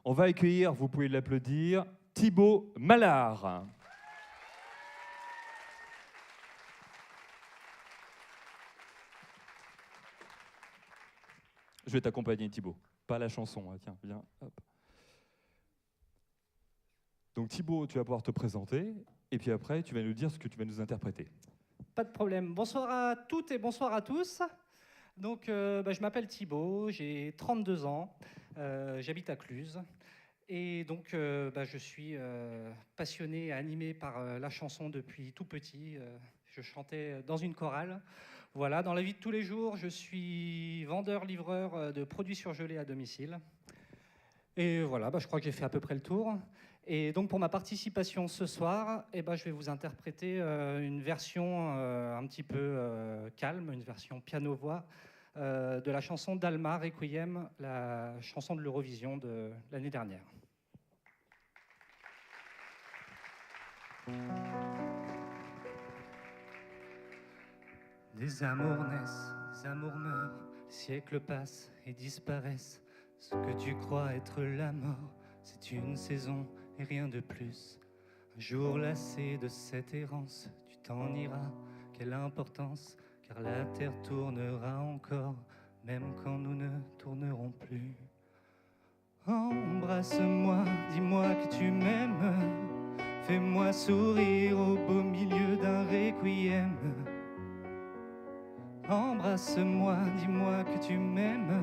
On va accueillir, vous pouvez l'applaudir, Thibaut Mallard. Je vais t'accompagner, Thibaut. Pas la chanson, hein. Tiens, viens. Hop. Donc Thibaut, tu vas pouvoir te présenter, et puis après, tu vas nous dire ce que tu vas nous interpréter. Pas de problème. Bonsoir à toutes et bonsoir à tous. Donc, je m'appelle Thibaut, j'ai 32 ans, j'habite à Cluses. Et donc, je suis passionné et animé par la chanson depuis tout petit. Je chantais dans une chorale. Voilà, dans la vie de tous les jours, je suis vendeur-livreur de produits surgelés à domicile. Et voilà, je crois que j'ai fait à peu près le tour. Et donc pour ma participation ce soir, je vais vous interpréter une version un petit peu calme, une version piano-voix de la chanson d'Alma, Requiem, la chanson de l'Eurovision de l'année dernière. Des amours naissent, des amours meurent, les siècles passent et disparaissent. Ce que tu crois être la mort, c'est une saison et rien de plus. Un jour lassé de cette errance, tu t'en iras, quelle importance, car la terre tournera encore, même quand nous ne tournerons plus. Embrasse-moi, dis-moi que tu m'aimes, fais-moi sourire au beau milieu d'un requiem. Embrasse-moi, dis-moi que tu m'aimes,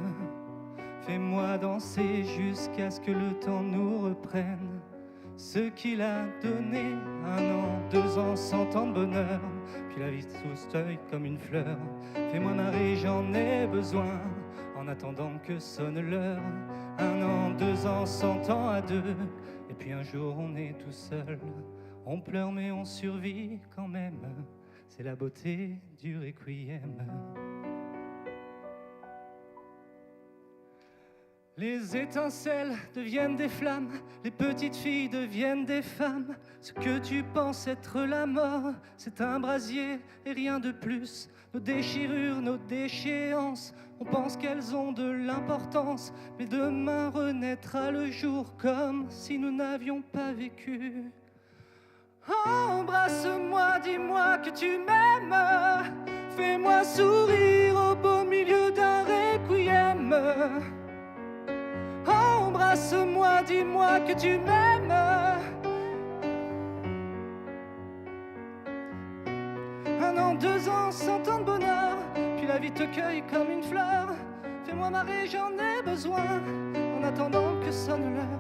fais-moi danser jusqu'à ce que le temps nous reprenne. Ce qu'il a donné, 1 an, 2 ans, 100 ans de bonheur, puis la vie sous l'œil comme une fleur. Fais-moi marrer, j'en ai besoin, en attendant que sonne l'heure. 1 an, 2 ans, 100 ans à deux, et puis un jour on est tout seul. On pleure mais on survit quand même, c'est la beauté du requiem. Les étincelles deviennent des flammes, les petites filles deviennent des femmes. Ce que tu penses être la mort, c'est un brasier et rien de plus. Nos déchirures, nos déchéances, on pense qu'elles ont de l'importance, mais demain renaîtra le jour comme si nous n'avions pas vécu. Embrasse-moi, dis-moi que tu m'aimes, fais-moi sourire au beau milieu d'un requiem. Embrasse-moi, dis-moi que tu m'aimes. 1 an, 2 ans, 100 ans de bonheur, puis la vie te cueille comme une fleur. Fais-moi marrer, j'en ai besoin, en attendant que sonne l'heure.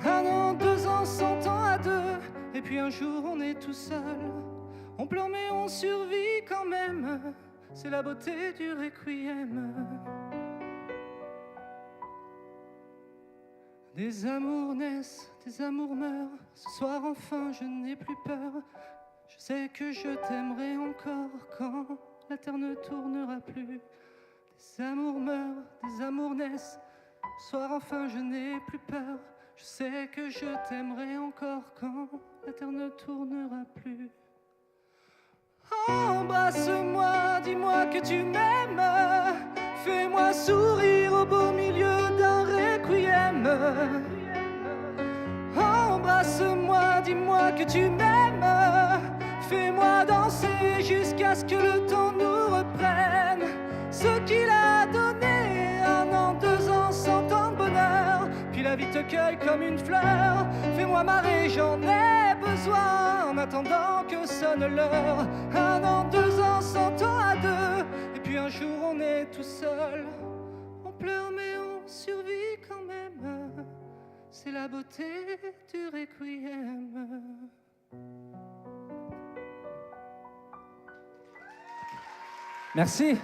1 an, 2 ans, 100 ans à deux, et puis un jour on est tout seul. On pleure mais on survit quand même, c'est la beauté du requiem. Des amours naissent, des amours meurent. Ce soir enfin je n'ai plus peur. Je sais que je t'aimerai encore quand la terre ne tournera plus. Des amours meurent, des amours naissent. Ce soir enfin je n'ai plus peur. Je sais que je t'aimerai encore quand la terre ne tournera plus. Embrasse-moi, dis-moi que tu m'aimes, fais-moi sourire au beau milieu d'un requiem. Embrasse-moi, dis-moi que tu m'aimes, fais-moi danser jusqu'à ce que le temps nous reprenne. Ce qu'il a donné, 1 an, 2 ans, 100 ans de bonheur, puis la vie te cueille comme une fleur. Fais-moi marrer, j'en ai besoin, en attendant que sonne l'heure. 1 an, 2 ans, 100 ans à deux, et puis un jour on est tout seul. On pleure mais on survit quand même, c'est la beauté du requiem. Merci.